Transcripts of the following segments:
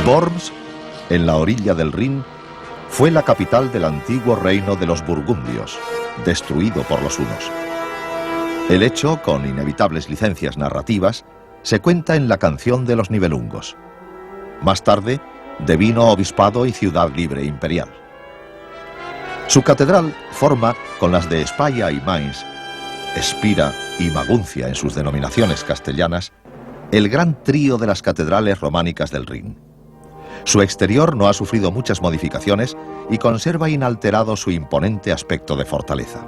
Worms, en la orilla del Rin, fue la capital del antiguo reino de los burgundios, destruido por los hunos. El hecho, con inevitables licencias narrativas, se cuenta en la canción de los Nibelungos. Más tarde, devino obispado y ciudad libre imperial. Su catedral forma, con las de Speyer y Mainz, Espira y Maguncia en sus denominaciones castellanas, el gran trío de las catedrales románicas del Rin. Su exterior no ha sufrido muchas modificaciones y conserva inalterado su imponente aspecto de fortaleza.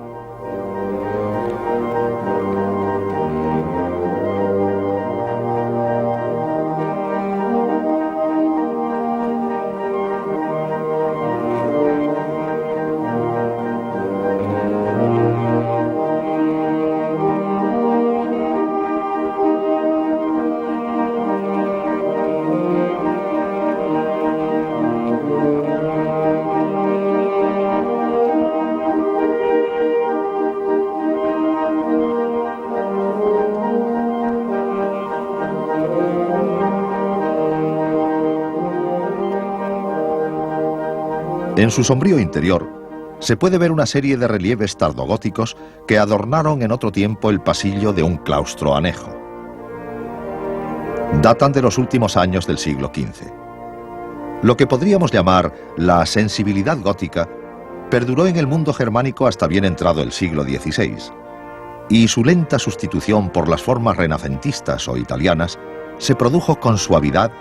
En su sombrío interior se puede ver una serie de relieves tardogóticos que adornaron en otro tiempo el pasillo de un claustro anejo. Datan de los últimos años del siglo XV. Lo que podríamos llamar la sensibilidad gótica perduró en el mundo germánico hasta bien entrado el siglo XVI, y su lenta sustitución por las formas renacentistas o italianas se produjo con suavidad,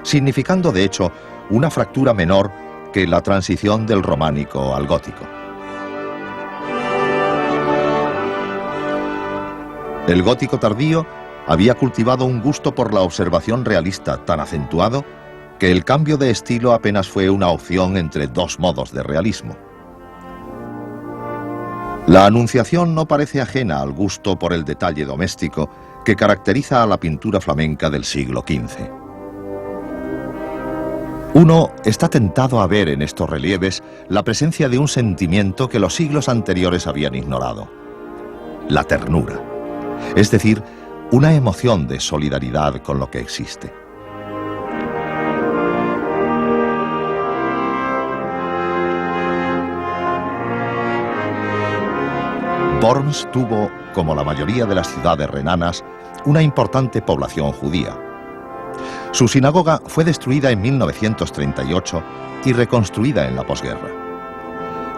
significando de hecho una fractura menor que la transición del románico al gótico. El gótico tardío había cultivado un gusto por la observación realista tan acentuado que el cambio de estilo apenas fue una opción entre dos modos de realismo. La Anunciación no parece ajena al gusto por el detalle doméstico que caracteriza a la pintura flamenca del siglo XV. Uno está tentado a ver en estos relieves la presencia de un sentimiento que los siglos anteriores habían ignorado: la ternura, es decir, una emoción de solidaridad con lo que existe. Worms tuvo, como la mayoría de las ciudades renanas, una importante población judía. Su sinagoga fue destruida en 1938 y reconstruida en la posguerra.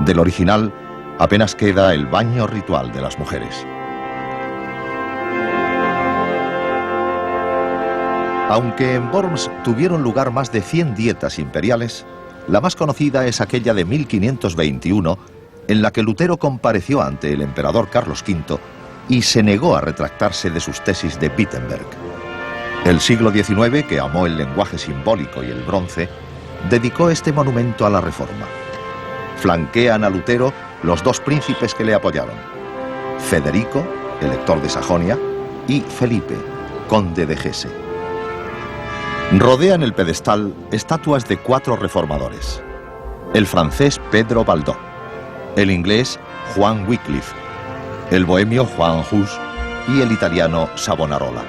Del original apenas queda el baño ritual de las mujeres. Aunque en Worms tuvieron lugar más de 100 dietas imperiales, la más conocida es aquella de 1521, en la que Lutero compareció ante el emperador Carlos V y se negó a retractarse de sus tesis de Wittenberg. El siglo XIX, que amó el lenguaje simbólico y el bronce, dedicó este monumento a la Reforma. Flanquean a Lutero los dos príncipes que le apoyaron: Federico, elector de Sajonia, y Felipe, conde de Hesse. Rodean el pedestal estatuas de 4 reformadores: el francés Pedro Baldó, el inglés Juan Wycliffe, el bohemio Juan Hus y el italiano Savonarola.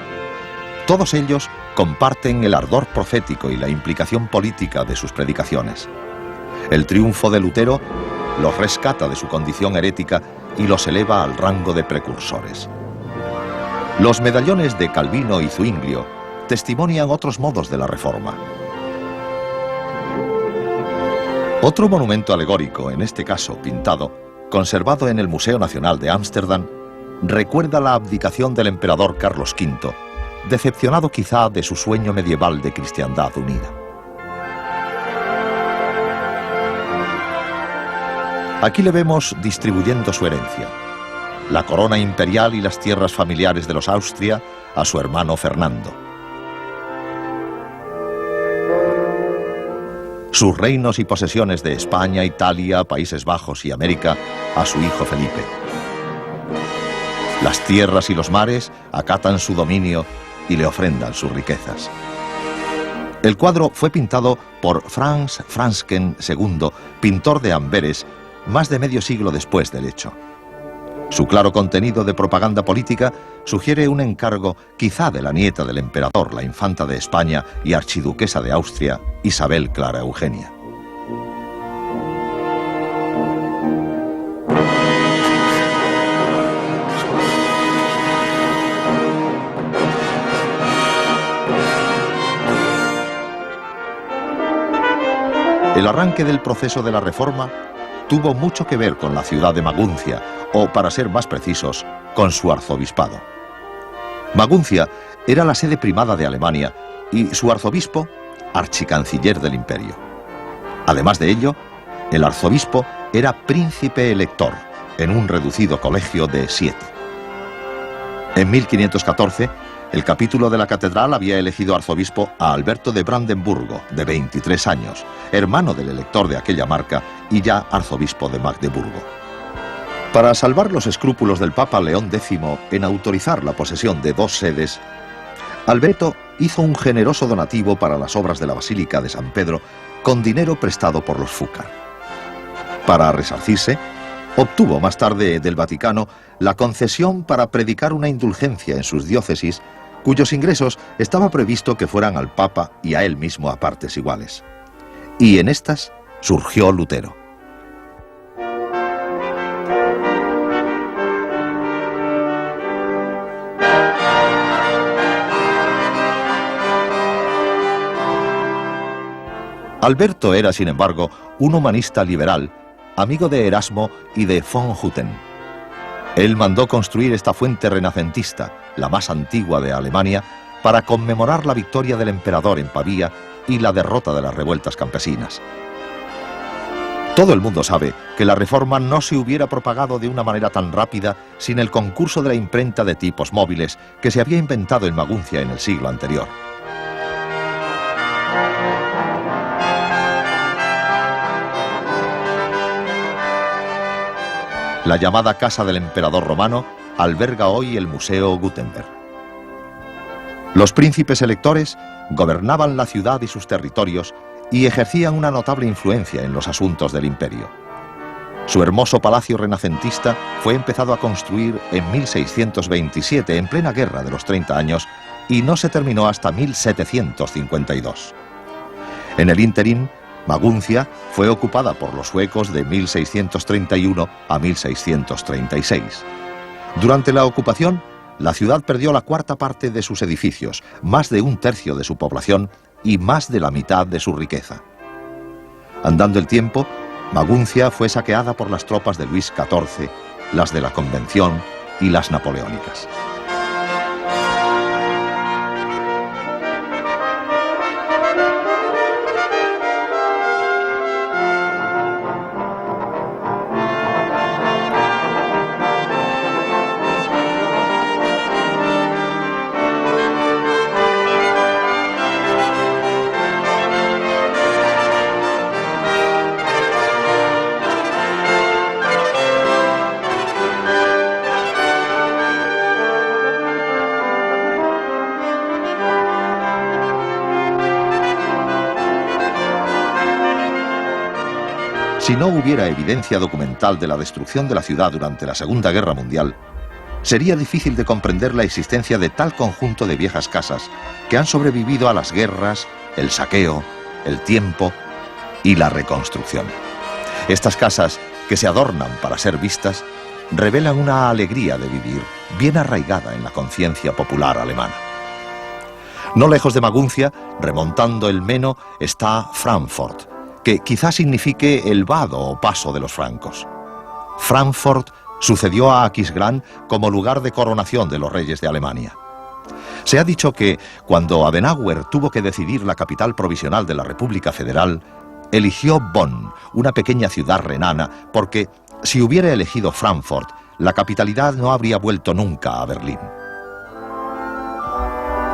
Todos ellos comparten el ardor profético y la implicación política de sus predicaciones. El triunfo de Lutero los rescata de su condición herética y los eleva al rango de precursores. Los medallones de Calvino y Zuinglio testimonian otros modos de la Reforma. Otro monumento alegórico, en este caso pintado, conservado en el Museo Nacional de Ámsterdam, recuerda la abdicación del emperador Carlos V, decepcionado quizá de su sueño medieval de cristiandad unida. Aquí le vemos distribuyendo su herencia: la corona imperial y las tierras familiares de los Austria a su hermano Fernando, sus reinos y posesiones de España, Italia, Países Bajos y América a su hijo Felipe. Las tierras y los mares acatan su dominio y le ofrendan sus riquezas. El cuadro fue pintado por Franz Fransken II, pintor de Amberes, más de medio siglo después del hecho. Su claro contenido de propaganda política sugiere un encargo quizá de la nieta del emperador, la infanta de España y archiduquesa de Austria, Isabel Clara Eugenia. El arranque del proceso de la Reforma tuvo mucho que ver con la ciudad de Maguncia, o, para ser más precisos, con su arzobispado. Maguncia era la sede primada de Alemania y su arzobispo, archicanciller del imperio. Además de ello, el arzobispo era príncipe elector en un reducido colegio de 7. En 1514, el capítulo de la catedral había elegido arzobispo a Alberto de Brandenburgo, de 23 años, hermano del elector de aquella marca y ya arzobispo de Magdeburgo. Para salvar los escrúpulos del Papa León X en autorizar la posesión de 2 sedes, Alberto hizo un generoso donativo para las obras de la Basílica de San Pedro con dinero prestado por los Fúcar. Para resarcirse, obtuvo más tarde del Vaticano la concesión para predicar una indulgencia en sus diócesis, cuyos ingresos estaba previsto que fueran al Papa y a él mismo a partes iguales. Y en estas surgió Lutero. Alberto era, sin embargo, un humanista liberal, amigo de Erasmo y de von Hutten. Él mandó construir esta fuente renacentista, la más antigua de Alemania, para conmemorar la victoria del emperador en Pavía y la derrota de las revueltas campesinas. Todo el mundo sabe que la Reforma no se hubiera propagado de una manera tan rápida sin el concurso de la imprenta de tipos móviles que se había inventado en Maguncia en el siglo anterior. La llamada Casa del Emperador Romano alberga hoy el Museo Gutenberg. Los príncipes electores gobernaban la ciudad y sus territorios y ejercían una notable influencia en los asuntos del imperio. Su hermoso palacio renacentista fue empezado a construir en 1627, en plena Guerra de los 30 años, y no se terminó hasta 1752. En el ínterin, Maguncia fue ocupada por los suecos de 1631 a 1636. Durante la ocupación, la ciudad perdió la cuarta parte de sus edificios, más de 1/3 de su población y más de la mitad de su riqueza. Andando el tiempo, Maguncia fue saqueada por las tropas de Luis XIV, las de la Convención y las napoleónicas. Si no hubiera evidencia documental de la destrucción de la ciudad durante la Segunda Guerra Mundial, sería difícil de comprender la existencia de tal conjunto de viejas casas que han sobrevivido a las guerras, el saqueo, el tiempo y la reconstrucción. Estas casas, que se adornan para ser vistas, revelan una alegría de vivir bien arraigada en la conciencia popular alemana. No lejos de Maguncia, remontando el Meno, está Frankfurt, que quizá signifique el vado o paso de los francos. Frankfurt sucedió a Aquisgrán como lugar de coronación de los reyes de Alemania. Se ha dicho que, cuando Adenauer tuvo que decidir la capital provisional de la República Federal, eligió Bonn, una pequeña ciudad renana, porque, si hubiera elegido Frankfurt, la capitalidad no habría vuelto nunca a Berlín.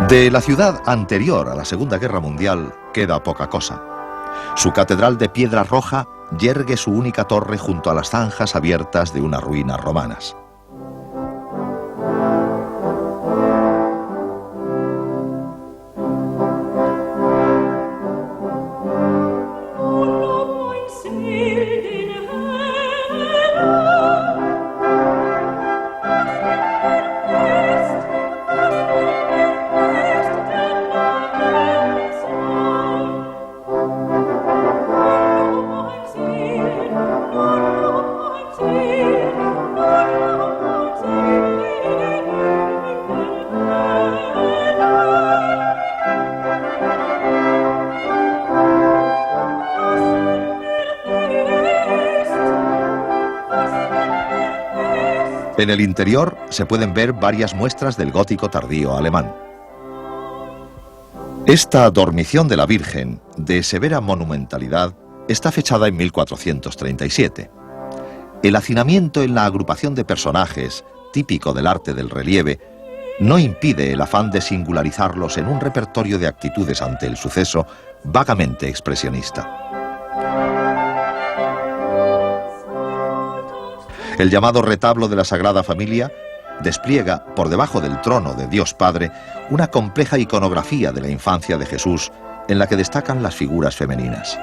De la ciudad anterior a la Segunda Guerra Mundial queda poca cosa. Su catedral de piedra roja yergue su única torre junto a las zanjas abiertas de unas ruinas romanas. En el interior se pueden ver varias muestras del gótico tardío alemán. Esta dormición de la Virgen, de severa monumentalidad, está fechada en 1437. El hacinamiento en la agrupación de personajes, típico del arte del relieve, no impide el afán de singularizarlos en un repertorio de actitudes ante el suceso vagamente expresionista. El llamado retablo de la Sagrada Familia despliega, por debajo del trono de Dios Padre, una compleja iconografía de la infancia de Jesús, en la que destacan las figuras femeninas.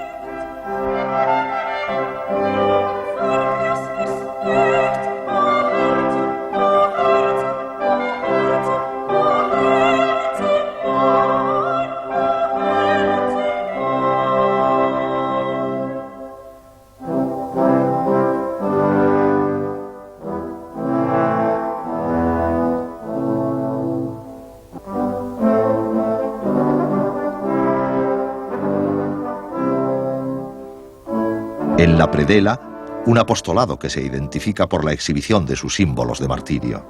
En la predela, un apostolado que se identifica por la exhibición de sus símbolos de martirio.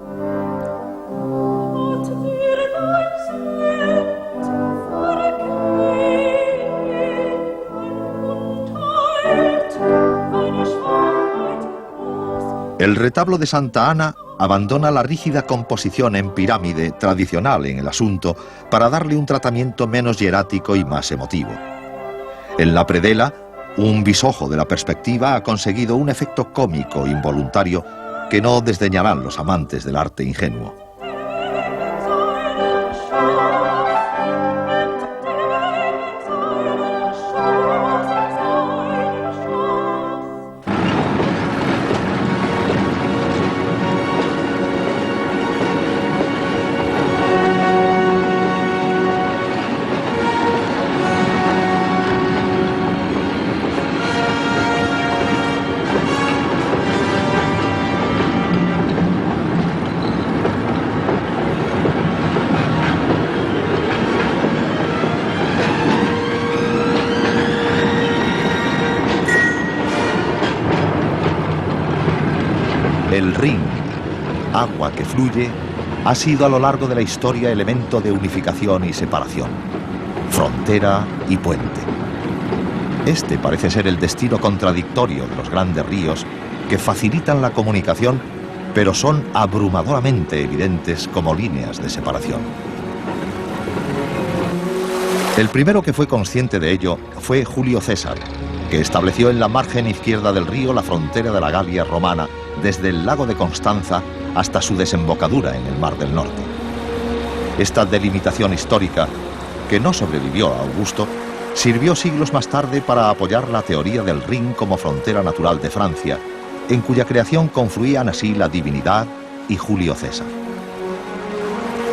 El retablo de Santa Ana abandona la rígida composición en pirámide tradicional en el asunto para darle un tratamiento menos hierático y más emotivo. En la predela, un bisojo de la perspectiva ha conseguido un efecto cómico involuntario que no desdeñarán los amantes del arte ingenuo. El Rin, agua que fluye, ha sido a lo largo de la historia elemento de unificación y separación, frontera y puente. Este parece ser el destino contradictorio de los grandes ríos que facilitan la comunicación, pero son abrumadoramente evidentes como líneas de separación. El primero que fue consciente de ello fue Julio César, que estableció en la margen izquierda del río la frontera de la Galia romana desde el lago de Constanza hasta su desembocadura en el Mar del Norte. Esta delimitación histórica, que no sobrevivió a Augusto, sirvió siglos más tarde para apoyar la teoría del Rin como frontera natural de Francia, en cuya creación confluían así la divinidad y Julio César.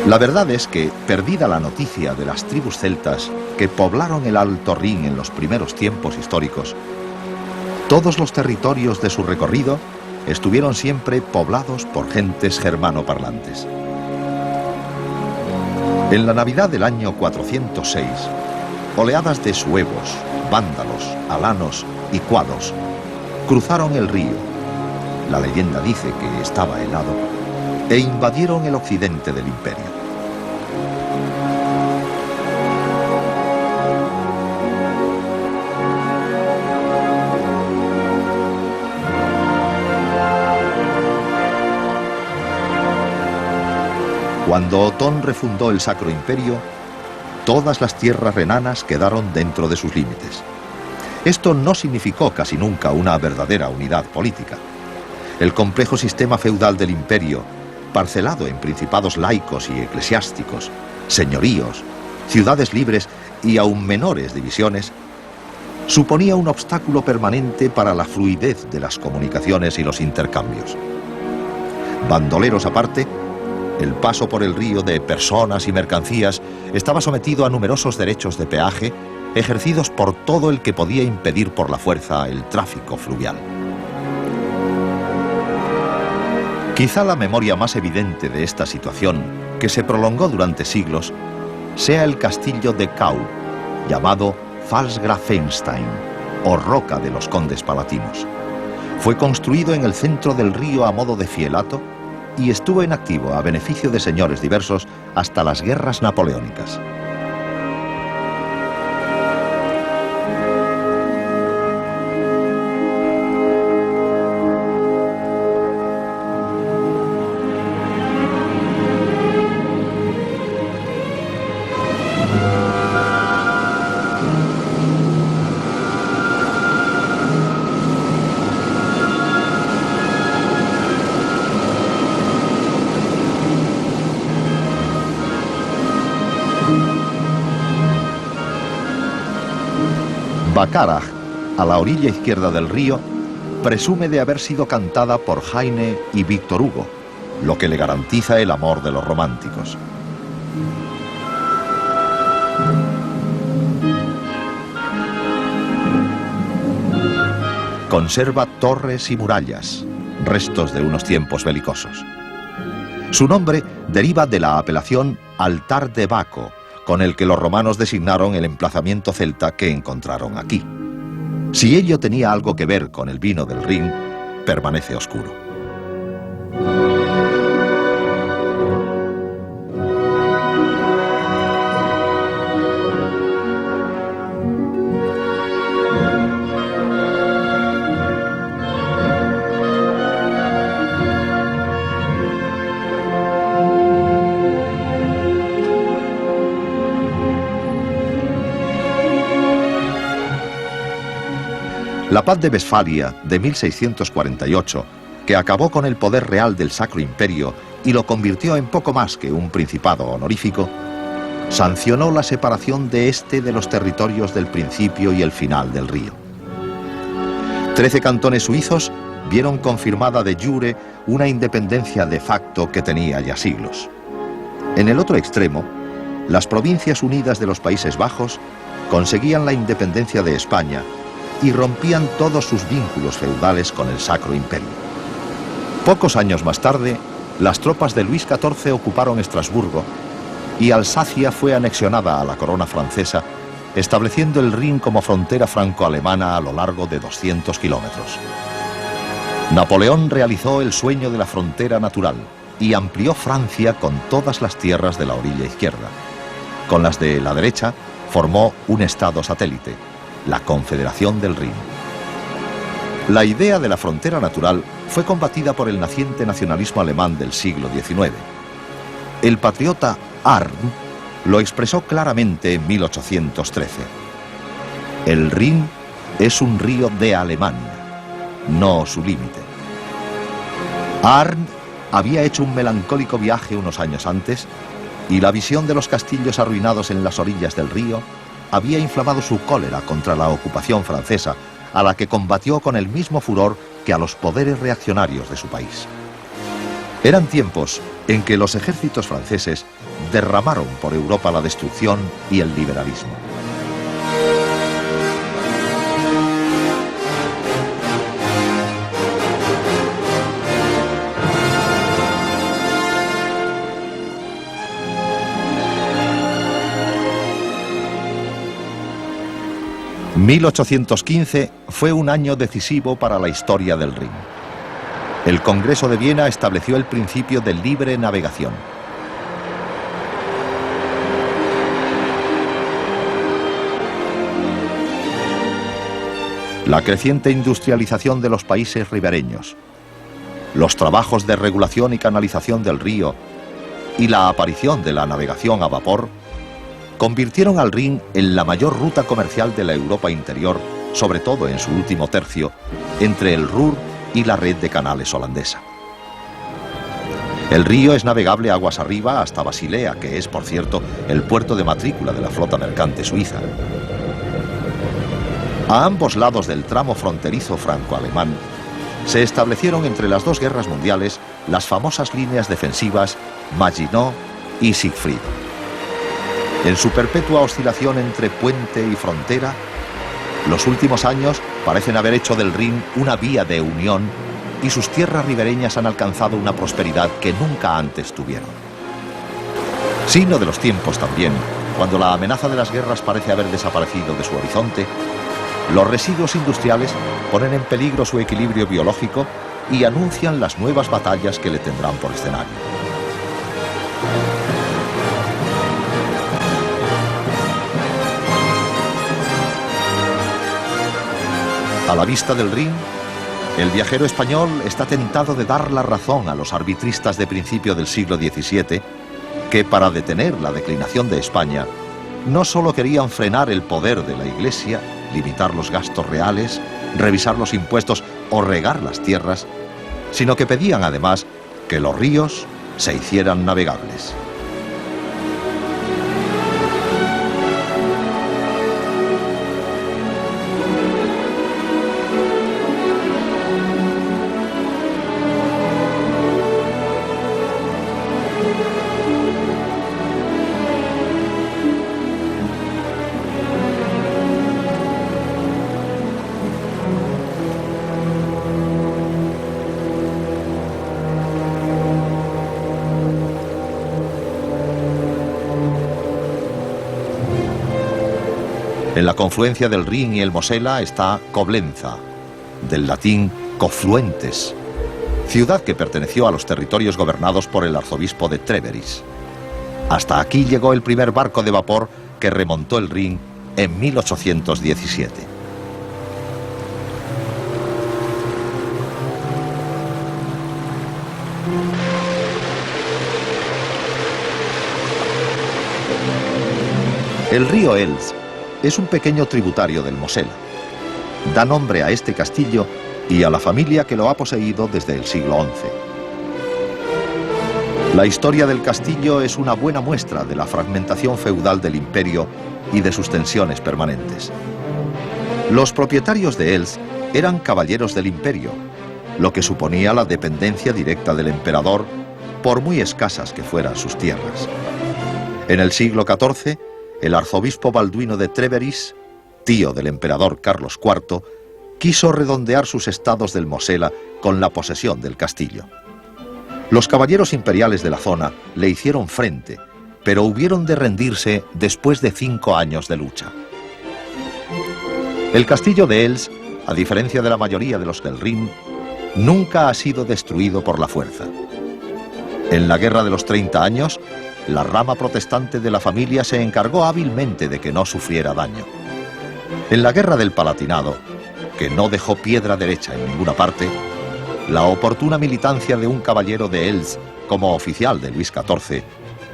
La verdad es que, perdida la noticia de las tribus celtas que poblaron el Alto Rin en los primeros tiempos históricos, todos los territorios de su recorrido estuvieron siempre poblados por gentes germanoparlantes. En la Navidad del año 406, oleadas de suevos, vándalos, alanos y cuados cruzaron el río. La leyenda dice que estaba helado, e invadieron el occidente del imperio. Cuando Otón refundó el Sacro Imperio, todas las tierras renanas quedaron dentro de sus límites. Esto no significó casi nunca una verdadera unidad política. El complejo sistema feudal del imperio, parcelado en principados laicos y eclesiásticos, señoríos, ciudades libres y aún menores divisiones, suponía un obstáculo permanente para la fluidez de las comunicaciones y los intercambios. Bandoleros aparte, el paso por el río de personas y mercancías estaba sometido a numerosos derechos de peaje ejercidos por todo el que podía impedir por la fuerza el tráfico fluvial. Quizá la memoria más evidente de esta situación, que se prolongó durante siglos, sea el castillo de Kau, llamado Pfalzgrafenstein, o Roca de los Condes Palatinos. Fue construido en el centro del río a modo de fielato y estuvo en activo a beneficio de señores diversos hasta las guerras napoleónicas. Bacharach, a la orilla izquierda del río, presume de haber sido cantada por Heine y Víctor Hugo, lo que le garantiza el amor de los románticos. Conserva torres y murallas, restos de unos tiempos belicosos. Su nombre deriva de la apelación Altar de Baco, con el que los romanos designaron el emplazamiento celta que encontraron aquí. Si ello tenía algo que ver con el vino del Rin, permanece oscuro. La Paz de Westfalia de 1648, que acabó con el poder real del Sacro Imperio y lo convirtió en poco más que un principado honorífico, sancionó la separación de este de los territorios del principio y el final del río. 13 cantones suizos vieron confirmada de jure una independencia de facto que tenía ya siglos. En el otro extremo, las Provincias Unidas de los Países Bajos conseguían la independencia de España y rompían todos sus vínculos feudales con el Sacro Imperio. Pocos años más tarde, las tropas de Luis XIV ocuparon Estrasburgo y Alsacia fue anexionada a la corona francesa, estableciendo el Rin como frontera franco-alemana a lo largo de 200 kilómetros. Napoleón realizó el sueño de la frontera natural y amplió Francia con todas las tierras de la orilla izquierda. Con las de la derecha, formó un estado satélite, la Confederación del Rin. La idea de la frontera natural fue combatida por el naciente nacionalismo alemán del siglo XIX. El patriota Arndt lo expresó claramente en 1813. El Rin es un río de Alemania, no su límite. Arndt había hecho un melancólico viaje unos años antes y la visión de los castillos arruinados en las orillas del río había inflamado su cólera contra la ocupación francesa, a la que combatió con el mismo furor que a los poderes reaccionarios de su país. Eran tiempos en que los ejércitos franceses derramaron por Europa la destrucción y el liberalismo. ...1815 fue un año decisivo para la historia del Rin. El Congreso de Viena estableció el principio de libre navegación. La creciente industrialización de los países ribereños, los trabajos de regulación y canalización del río y la aparición de la navegación a vapor convirtieron al Rin en la mayor ruta comercial de la Europa interior, sobre todo en su último tercio, entre el Ruhr y la red de canales holandesa. El río es navegable aguas arriba hasta Basilea, que es, por cierto, el puerto de matrícula de la flota mercante suiza. A ambos lados del tramo fronterizo franco-alemán se establecieron entre las dos guerras mundiales las famosas líneas defensivas Maginot y Siegfried. En su perpetua oscilación entre puente y frontera, los últimos años parecen haber hecho del Rin una vía de unión y sus tierras ribereñas han alcanzado una prosperidad que nunca antes tuvieron. Signo de los tiempos también, cuando la amenaza de las guerras parece haber desaparecido de su horizonte, los residuos industriales ponen en peligro su equilibrio biológico y anuncian las nuevas batallas que le tendrán por escenario. A la vista del Rin, el viajero español está tentado de dar la razón a los arbitristas de principio del siglo XVII, que para detener la declinación de España, no solo querían frenar el poder de la Iglesia, limitar los gastos reales, revisar los impuestos o regar las tierras, sino que pedían además que los ríos se hicieran navegables. En la confluencia del Rin y el Mosela está Coblenza, del latín confluentes, ciudad que perteneció a los territorios gobernados por el arzobispo de Trèveris. Hasta aquí llegó el primer barco de vapor que remontó el Rin en 1817. El río Els es un pequeño tributario del Mosela. Da nombre a este castillo y a la familia que lo ha poseído desde el siglo XI. La historia del castillo es una buena muestra de la fragmentación feudal del imperio y de sus tensiones permanentes. Los propietarios de Els eran caballeros del imperio, lo que suponía la dependencia directa del emperador, por muy escasas que fueran sus tierras. En el siglo XIV, el arzobispo Balduino de Trèveris, tío del emperador Carlos IV, quiso redondear sus estados del Mosela con la posesión del castillo. Los caballeros imperiales de la zona le hicieron frente, pero hubieron de rendirse después de 5 años de lucha. El castillo de Els, a diferencia de la mayoría de los del Rin, nunca ha sido destruido por la fuerza. En la Guerra de los 30 años, la rama protestante de la familia se encargó hábilmente de que no sufriera daño. En la Guerra del Palatinado, que no dejó piedra derecha en ninguna parte, la oportuna militancia de un caballero de Els como oficial de Luis XIV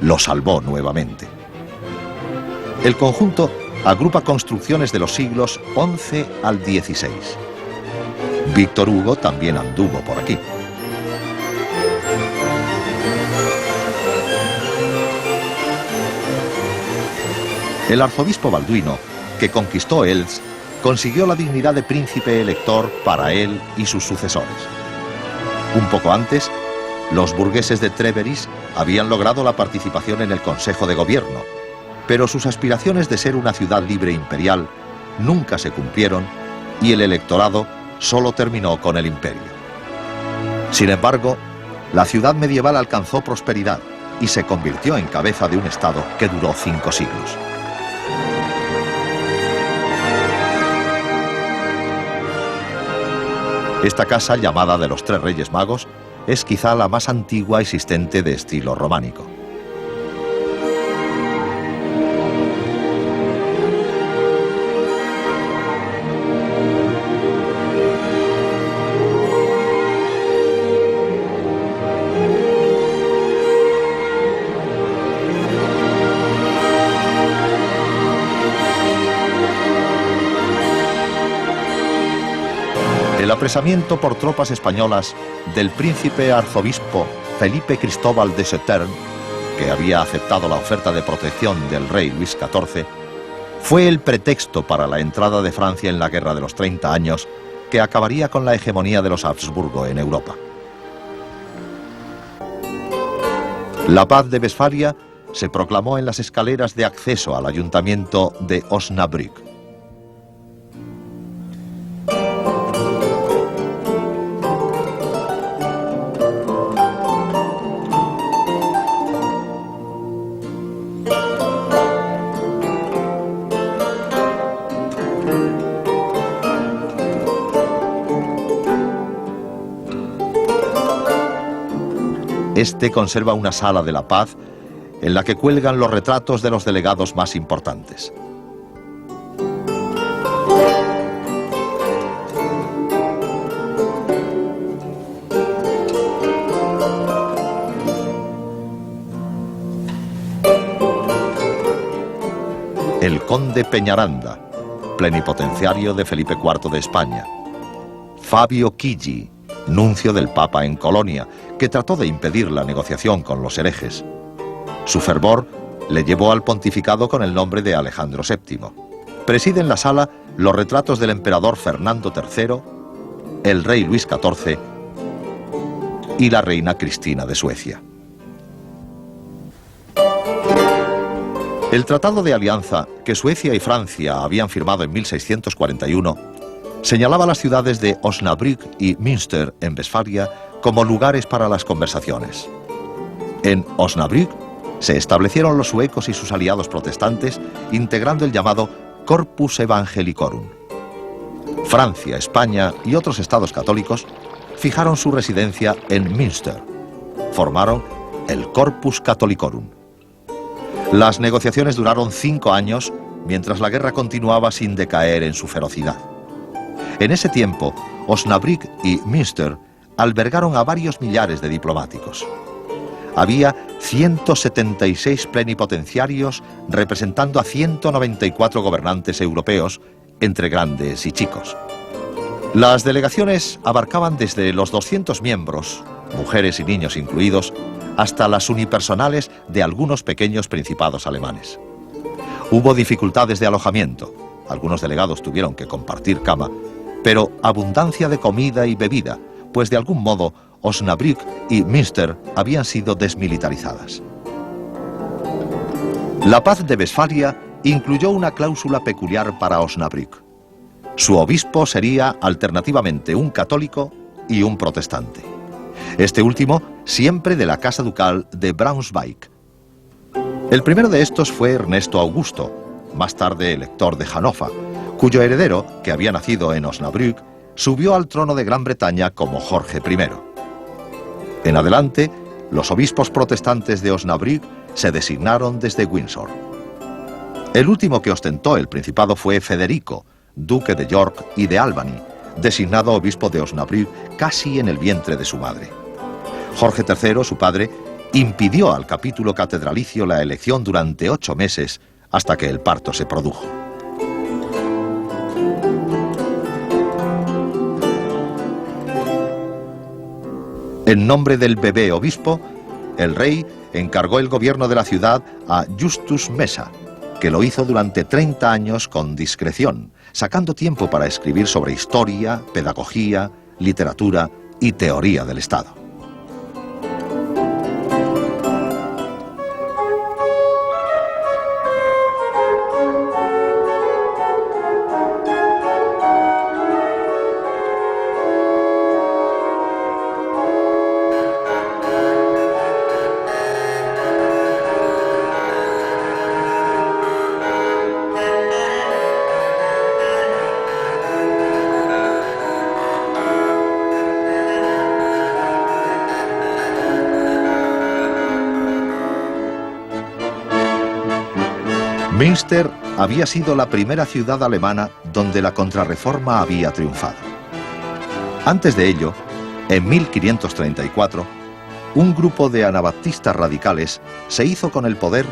lo salvó nuevamente. El conjunto agrupa construcciones de los siglos XI al XVI. Víctor Hugo también anduvo por aquí. El arzobispo Balduino, que conquistó Els, consiguió la dignidad de príncipe elector para él y sus sucesores. Un poco antes, los burgueses de Trèveris habían logrado la participación en el Consejo de Gobierno, pero sus aspiraciones de ser una ciudad libre imperial nunca se cumplieron y el electorado solo terminó con el imperio. Sin embargo, la ciudad medieval alcanzó prosperidad y se convirtió en cabeza de un estado que duró 5 siglos. Esta casa, llamada de los Tres Reyes Magos, es quizá la más antigua existente de estilo románico. El apresamiento por tropas españolas del príncipe arzobispo Felipe Cristóbal de Sauternes, que había aceptado la oferta de protección del rey Luis XIV, fue el pretexto para la entrada de Francia en la Guerra de los 30 años, que acabaría con la hegemonía de los Habsburgo en Europa. La paz de Westfalia se proclamó en las escaleras de acceso al ayuntamiento de Osnabrück. Este conserva una sala de la paz en la que cuelgan los retratos de los delegados más importantes. El conde Peñaranda, plenipotenciario de Felipe IV de España. Fabio Chigi, nuncio del Papa en Colonia, que trató de impedir la negociación con los herejes. Su fervor le llevó al pontificado con el nombre de Alejandro VII. Presiden la sala los retratos del emperador Fernando III, el rey Luis XIV y la reina Cristina de Suecia. El Tratado de Alianza que Suecia y Francia habían firmado en 1641 señalaba las ciudades de Osnabrück y Münster en Westfalia como lugares para las conversaciones. En Osnabrück se establecieron los suecos y sus aliados protestantes, integrando el llamado Corpus Evangelicorum. Francia, España y otros estados católicos fijaron su residencia en Münster. Formaron el Corpus Catholicorum. Las negociaciones duraron 5 años, mientras la guerra continuaba sin decaer en su ferocidad. En ese tiempo, Osnabrück y Münster albergaron a varios millares de diplomáticos. Había 176 plenipotenciarios representando a 194 gobernantes europeos, entre grandes y chicos. Las delegaciones abarcaban desde los 200 miembros, mujeres y niños incluidos, hasta las unipersonales de algunos pequeños principados alemanes. Hubo dificultades de alojamiento, algunos delegados tuvieron que compartir cama, pero abundancia de comida y bebida, pues de algún modo Osnabrück y Münster habían sido desmilitarizadas. La paz de Westfalia incluyó una cláusula peculiar para Osnabrück. Su obispo sería alternativamente un católico y un protestante. Este último siempre de la Casa Ducal de Braunschweig. El primero de estos fue Ernesto Augusto, más tarde elector de Hannover, cuyo heredero, que había nacido en Osnabrück, subió al trono de Gran Bretaña como Jorge I. En adelante, los obispos protestantes de Osnabrück se designaron desde Windsor. El último que ostentó el principado fue Federico, duque de York y de Albany, designado obispo de Osnabrück casi en el vientre de su madre. Jorge III, su padre, impidió al capítulo catedralicio la elección durante 8 meses hasta que el parto se produjo. En nombre del bebé obispo, el rey encargó el gobierno de la ciudad a Justus Mesa, que lo hizo durante 30 años con discreción, sacando tiempo para escribir sobre historia, pedagogía, literatura y teoría del Estado. Münster había sido la primera ciudad alemana donde la contrarreforma había triunfado. Antes de ello, en 1534, un grupo de anabaptistas radicales se hizo con el poder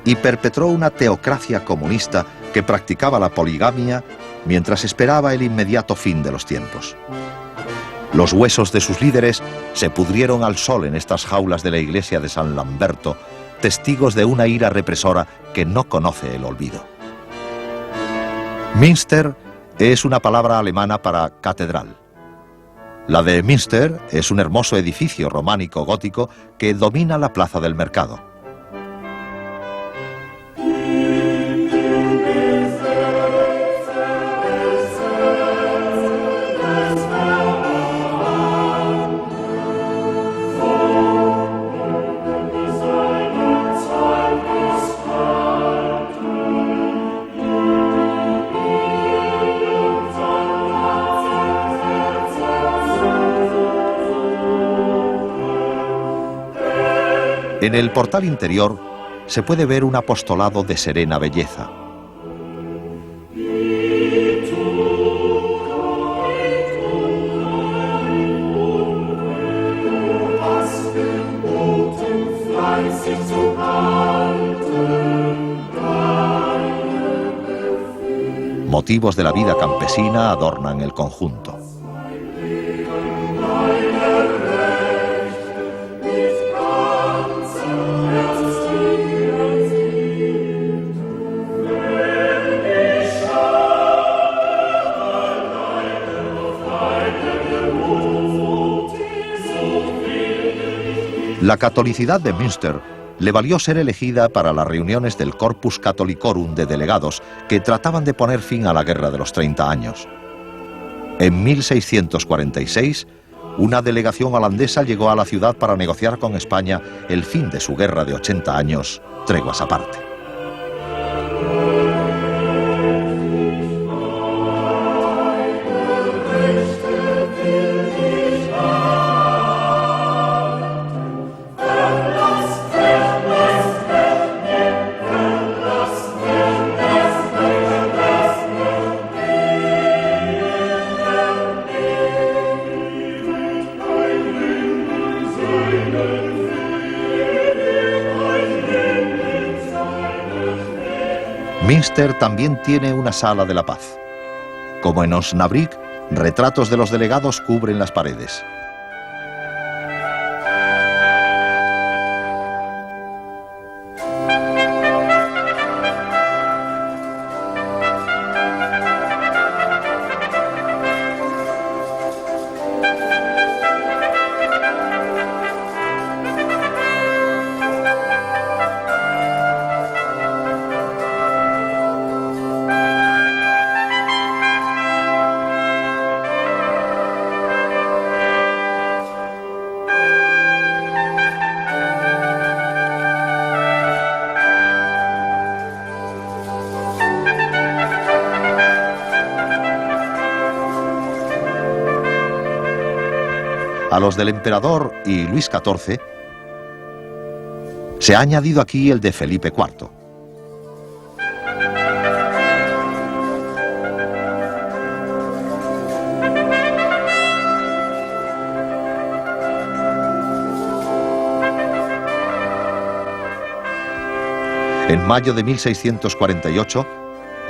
y perpetró una teocracia comunista que practicaba la poligamia mientras esperaba el inmediato fin de los tiempos. Los huesos de sus líderes se pudrieron al sol en estas jaulas de la iglesia de San Lamberto, testigos de una ira represora que no conoce el olvido. Münster es una palabra alemana para catedral. La de Münster es un hermoso edificio románico gótico que domina la plaza del mercado. En el portal interior se puede ver un apostolado de serena belleza. Motivos de la vida campesina adornan el conjunto. La catolicidad de Münster le valió ser elegida para las reuniones del Corpus Catholicorum de delegados que trataban de poner fin a la Guerra de los 30 años. En 1646, una delegación holandesa llegó a la ciudad para negociar con España el fin de su guerra de 80 años, treguas aparte. Münster también tiene una sala de la paz. Como en Osnabrück, retratos de los delegados cubren las paredes. A los del emperador y Luis XIV se ha añadido aquí el de Felipe IV. En mayo de 1648,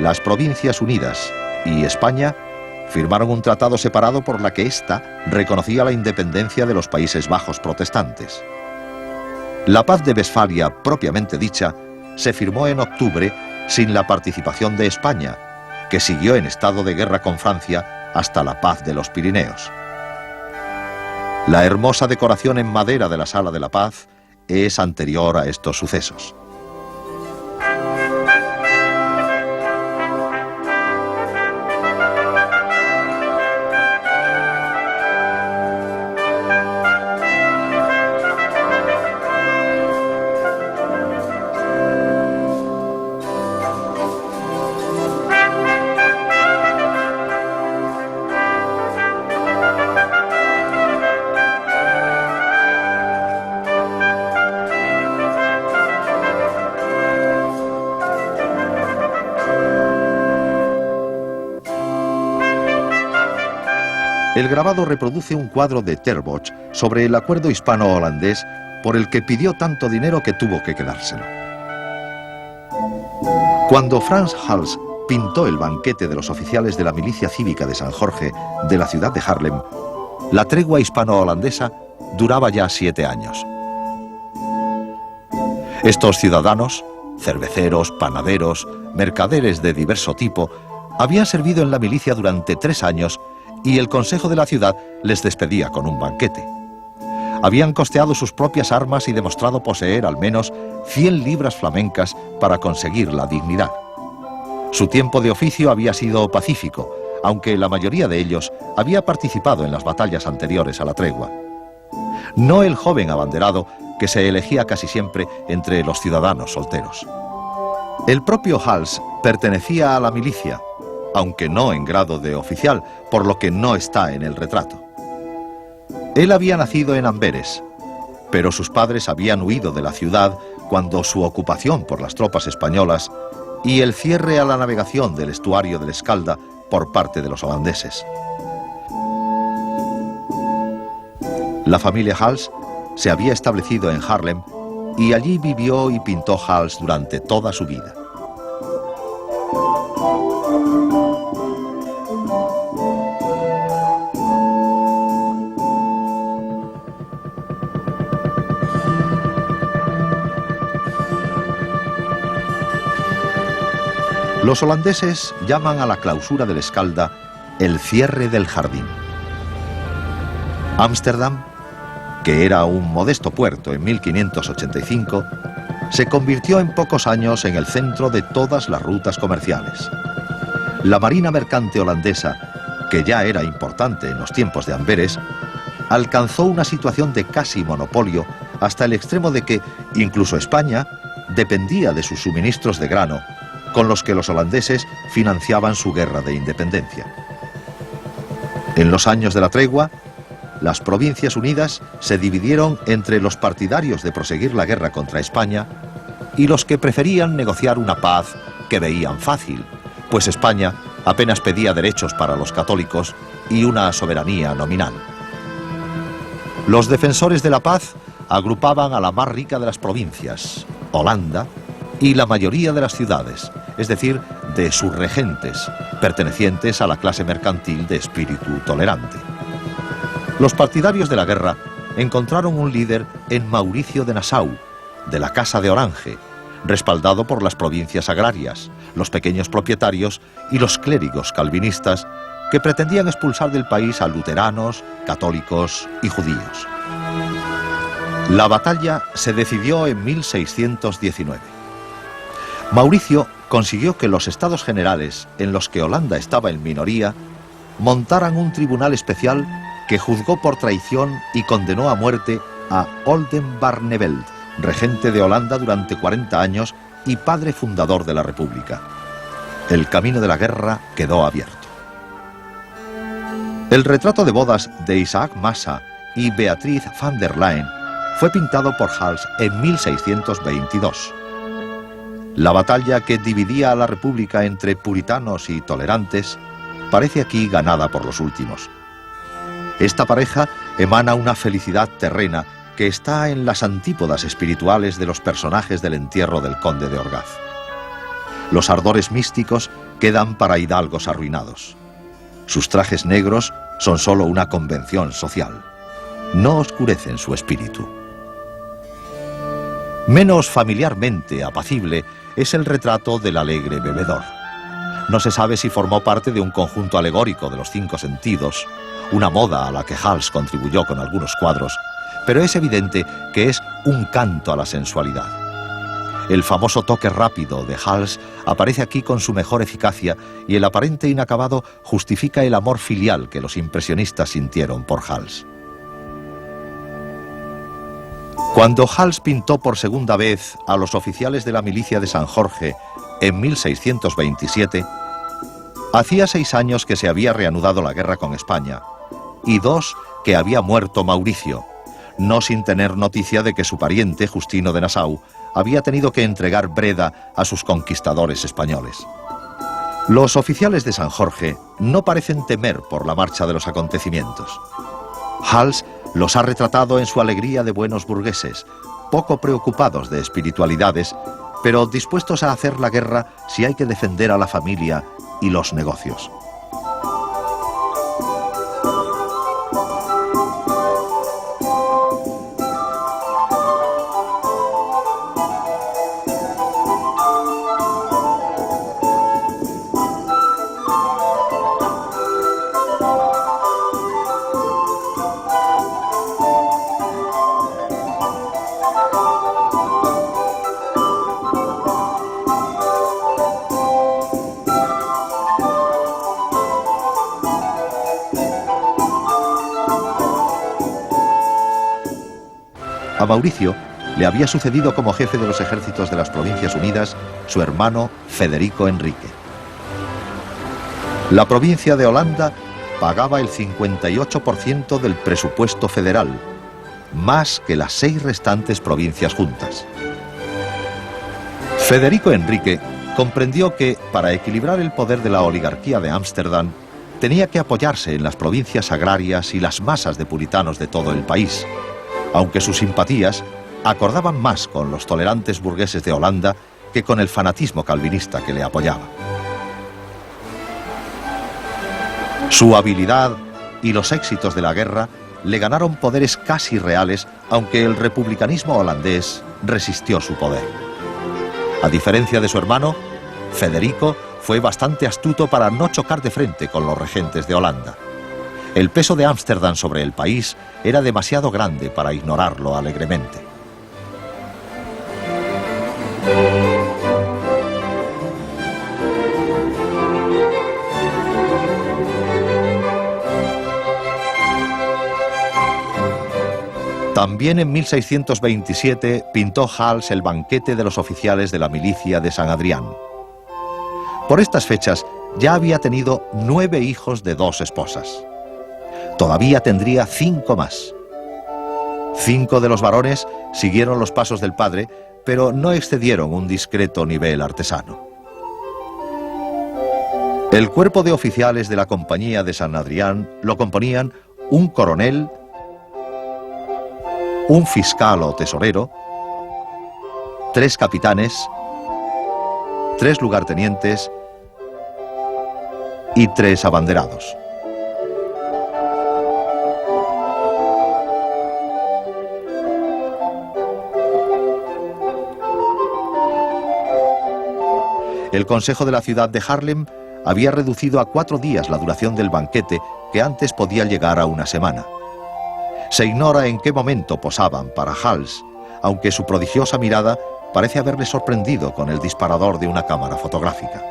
las Provincias Unidas y España firmaron un tratado separado por la que ésta reconocía la independencia de los Países Bajos protestantes. La paz de Westfalia, propiamente dicha, se firmó en octubre sin la participación de España, que siguió en estado de guerra con Francia hasta la paz de los Pirineos. La hermosa decoración en madera de la Sala de la Paz es anterior a estos sucesos. El grabado reproduce un cuadro de Ter Boch sobre el acuerdo hispano-holandés por el que pidió tanto dinero que tuvo que quedárselo. Cuando Frans Hals pintó el banquete de los oficiales de la milicia cívica de San Jorge de la ciudad de Haarlem, la tregua hispano-holandesa duraba ya 7 años. Estos ciudadanos, cerveceros, panaderos, mercaderes de diverso tipo, habían servido en la milicia durante 3 años y el Consejo de la ciudad les despedía con un banquete. Habían costeado sus propias armas y demostrado poseer al menos 100 libras flamencas para conseguir la dignidad. Su tiempo de oficio había sido pacífico, aunque la mayoría de ellos había participado en las batallas anteriores a la tregua. No el joven abanderado que se elegía casi siempre entre los ciudadanos solteros. El propio Hals pertenecía a la milicia, aunque no en grado de oficial, por lo que no está en el retrato. Él había nacido en Amberes, pero sus padres habían huido de la ciudad cuando su ocupación por las tropas españolas y el cierre a la navegación del estuario del Escalda por parte de los holandeses. La familia Hals se había establecido en Haarlem y allí vivió y pintó Hals durante toda su vida. Los holandeses llaman a la clausura del Escalda el cierre del jardín. Ámsterdam, que era un modesto puerto en 1585, se convirtió en pocos años en el centro de todas las rutas comerciales. La marina mercante holandesa, que ya era importante en los tiempos de Amberes, alcanzó una situación de casi monopolio hasta el extremo de que incluso España dependía de sus suministros de grano, con los que los holandeses financiaban su guerra de independencia. En los años de la tregua, las Provincias Unidas se dividieron entre los partidarios de proseguir la guerra contra España y los que preferían negociar una paz que veían fácil, pues España apenas pedía derechos para los católicos y una soberanía nominal. Los defensores de la paz agrupaban a la más rica de las provincias, Holanda, y la mayoría de las ciudades, es decir, de sus regentes, pertenecientes a la clase mercantil de espíritu tolerante. Los partidarios de la guerra encontraron un líder en Mauricio de Nassau, de la Casa de Orange, respaldado por las provincias agrarias, los pequeños propietarios y los clérigos calvinistas que pretendían expulsar del país a luteranos, católicos y judíos. La batalla se decidió en 1619. Mauricio consiguió que los Estados Generales, en los que Holanda estaba en minoría, montaran un tribunal especial que juzgó por traición y condenó a muerte a Oldenbarnevelt, regente de Holanda durante 40 años y padre fundador de la República. El camino de la guerra quedó abierto. El retrato de bodas de Isaac Massa y Beatriz van der Leyen fue pintado por Hals en 1622. La batalla que dividía a la República entre puritanos y tolerantes parece aquí ganada por los últimos. Esta pareja emana una felicidad terrena que está en las antípodas espirituales de los personajes del entierro del conde de Orgaz. Los ardores místicos quedan para hidalgos arruinados. Sus trajes negros son solo una convención social. No oscurecen su espíritu. Menos familiarmente apacible es el retrato del alegre bebedor. No se sabe si formó parte de un conjunto alegórico de los 5 sentidos, una moda a la que Hals contribuyó con algunos cuadros, pero es evidente que es un canto a la sensualidad. El famoso toque rápido de Hals aparece aquí con su mejor eficacia y el aparente inacabado justifica el amor filial que los impresionistas sintieron por Hals. Cuando Hals pintó por segunda vez a los oficiales de la milicia de San Jorge en 1627, hacía 6 años que se había reanudado la guerra con España y 2 que había muerto Mauricio, no sin tener noticia de que su pariente, Justino de Nassau, había tenido que entregar Breda a sus conquistadores españoles. Los oficiales de San Jorge no parecen temer por la marcha de los acontecimientos. Hals los ha retratado en su alegría de buenos burgueses, poco preocupados de espiritualidades, pero dispuestos a hacer la guerra si hay que defender a la familia y los negocios. A Mauricio le había sucedido como jefe de los ejércitos de las Provincias Unidas su hermano Federico Enrique. La provincia de Holanda pagaba el 58% del presupuesto federal más que las 6 restantes provincias juntas. Federico Enrique comprendió que, para equilibrar el poder de la oligarquía de Ámsterdam, tenía que apoyarse en las provincias agrarias y las masas de puritanos de todo el país, aunque sus simpatías acordaban más con los tolerantes burgueses de Holanda que con el fanatismo calvinista que le apoyaba. Su habilidad y los éxitos de la guerra le ganaron poderes casi reales, aunque el republicanismo holandés resistió su poder. A diferencia de su hermano, Federico fue bastante astuto para no chocar de frente con los regentes de Holanda. El peso de Ámsterdam sobre el país era demasiado grande para ignorarlo alegremente. También en 1627 pintó Hals el banquete de los oficiales de la milicia de San Adrián. Por estas fechas ya había tenido 9 hijos de 2 esposas. Todavía tendría 5 más. 5 de los varones siguieron los pasos del padre, pero no excedieron un discreto nivel artesano. El cuerpo de oficiales de la Compañía de San Adrián lo componían un coronel, un fiscal o tesorero, 3 capitanes, 3 lugartenientes y 3 abanderados. El Consejo de la ciudad de Haarlem había reducido a 4 días la duración del banquete, que antes podía llegar a 1 semana. Se ignora en qué momento posaban para Hals, aunque su prodigiosa mirada parece haberle sorprendido con el disparador de una cámara fotográfica.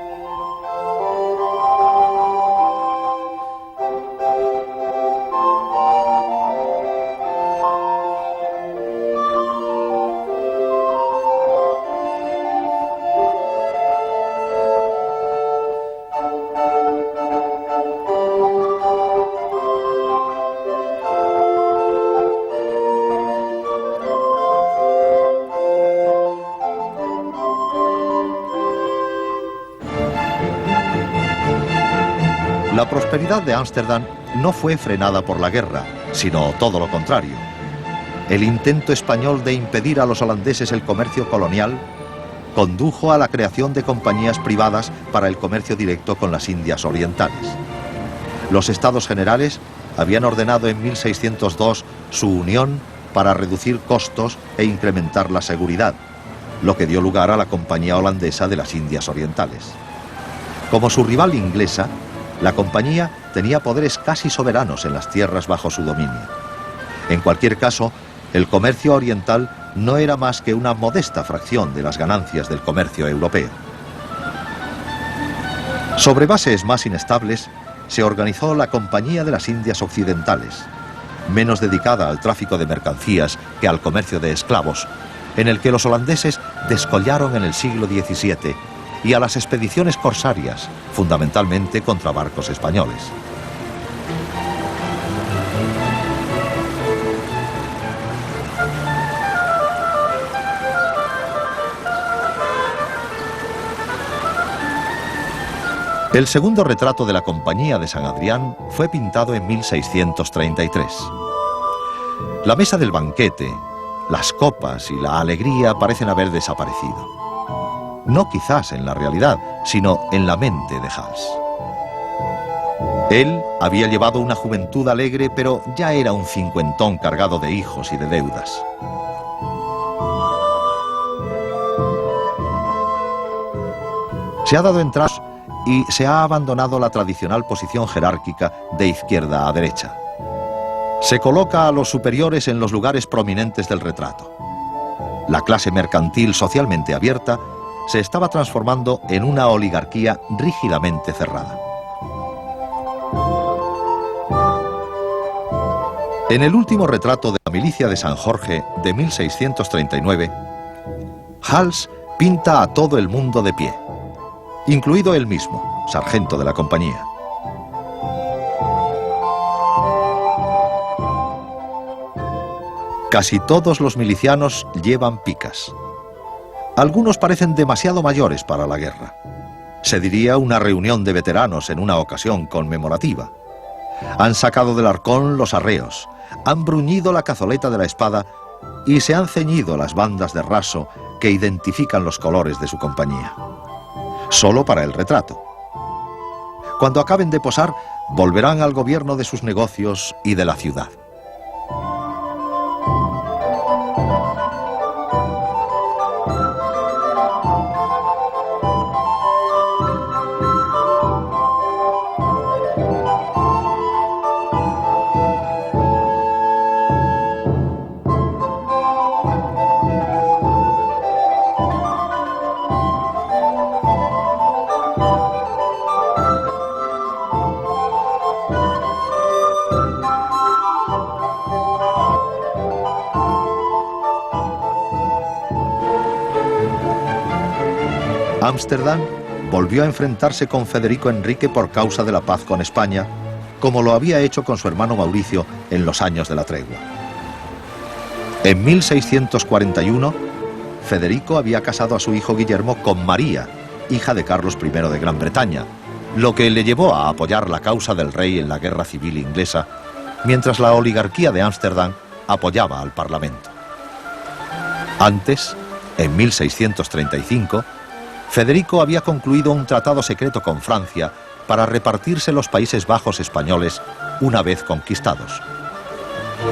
La prosperidad de Ámsterdam no fue frenada por la guerra, sino todo lo contrario. El intento español de impedir a los holandeses el comercio colonial condujo a la creación de compañías privadas para el comercio directo con las Indias Orientales. Los Estados Generales habían ordenado en 1602 su unión para reducir costos e incrementar la seguridad, lo que dio lugar a la Compañía Holandesa de las Indias Orientales. Como su rival inglesa, la compañía tenía poderes casi soberanos en las tierras bajo su dominio. En cualquier caso, el comercio oriental no era más que una modesta fracción de las ganancias del comercio europeo. Sobre bases más inestables, se organizó la Compañía de las Indias Occidentales, menos dedicada al tráfico de mercancías que al comercio de esclavos, en el que los holandeses descollaron en el siglo XVII, y a las expediciones corsarias, fundamentalmente contra barcos españoles. El segundo retrato de la Compañía de San Adrián fue pintado en 1633. La mesa del banquete, las copas y la alegría parecen haber desaparecido. No quizás en la realidad, sino en la mente de Hals. Él había llevado una juventud alegre, pero ya era un cincuentón cargado de hijos y de deudas. Se ha dado entrada y se ha abandonado la tradicional posición jerárquica de izquierda a derecha. Se coloca a los superiores en los lugares prominentes del retrato. La clase mercantil socialmente abierta se estaba transformando en una oligarquía rígidamente cerrada. En el último retrato de la milicia de San Jorge de 1639, Hals pinta a todo el mundo de pie, incluido él mismo, sargento de la compañía. Casi todos los milicianos llevan picas. Algunos parecen demasiado mayores para la guerra. Se diría una reunión de veteranos en una ocasión conmemorativa. Han sacado del arcón los arreos, han bruñido la cazoleta de la espada y se han ceñido las bandas de raso que identifican los colores de su compañía. Solo para el retrato. Cuando acaben de posar, volverán al gobierno de sus negocios y de la ciudad. Ámsterdam volvió a enfrentarse con Federico Enrique por causa de la paz con España, como lo había hecho con su hermano Mauricio en los años de la tregua. En 1641, Federico había casado a su hijo Guillermo con María, hija de Carlos I de Gran Bretaña, lo que le llevó a apoyar la causa del rey en la guerra civil inglesa, mientras la oligarquía de Ámsterdam apoyaba al Parlamento. Antes, en 1635, Federico había concluido un tratado secreto con Francia para repartirse los Países Bajos españoles una vez conquistados.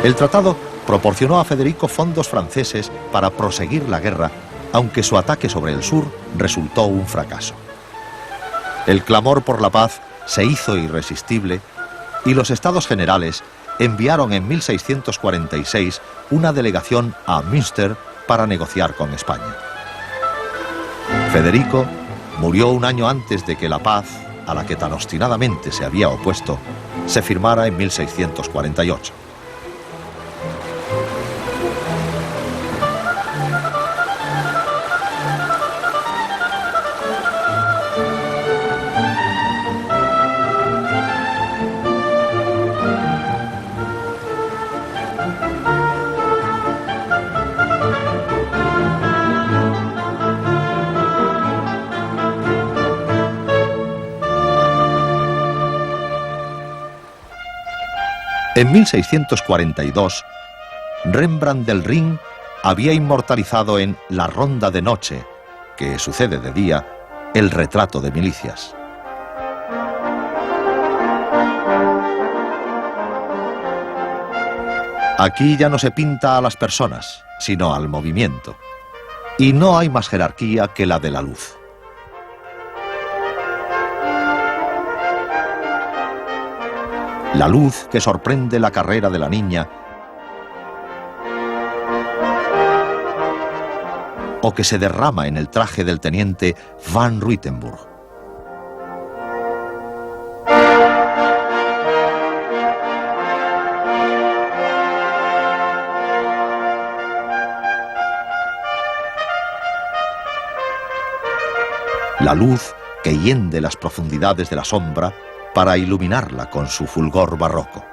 El tratado proporcionó a Federico fondos franceses para proseguir la guerra, aunque su ataque sobre el sur resultó un fracaso. El clamor por la paz se hizo irresistible y los Estados Generales enviaron en 1646 una delegación a Münster para negociar con España. Federico murió un año antes de que la paz, a la que tan obstinadamente se había opuesto, se firmara en 1648. En 1642, Rembrandt del Rin había inmortalizado en La Ronda de Noche, que sucede de día, el retrato de milicias. Aquí ya no se pinta a las personas, sino al movimiento. Y no hay más jerarquía que la de la luz. La luz que sorprende la carrera de la niña o que se derrama en el traje del teniente Van Ruitenburg. La luz que hiende las profundidades de la sombra para iluminarla con su fulgor barroco.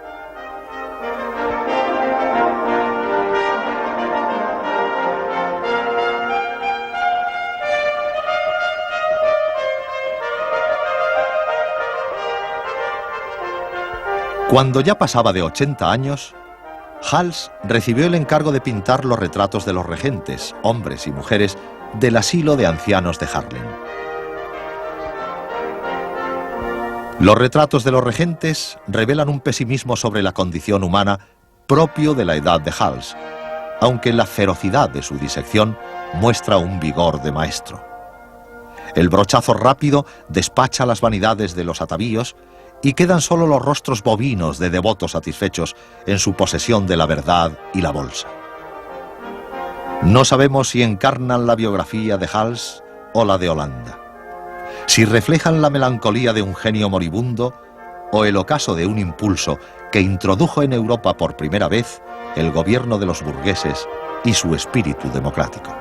Cuando ya pasaba de 80 años, Hals recibió el encargo de pintar los retratos de los regentes, hombres y mujeres, del asilo de ancianos de Haarlem. Los retratos de los regentes revelan un pesimismo sobre la condición humana propio de la edad de Hals, aunque la ferocidad de su disección muestra un vigor de maestro. El brochazo rápido despacha las vanidades de los atavíos y quedan solo los rostros bovinos de devotos satisfechos en su posesión de la verdad y la bolsa. No sabemos si encarnan la biografía de Hals o la de Holanda, si reflejan la melancolía de un genio moribundo o el ocaso de un impulso que introdujo en Europa por primera vez el gobierno de los burgueses y su espíritu democrático.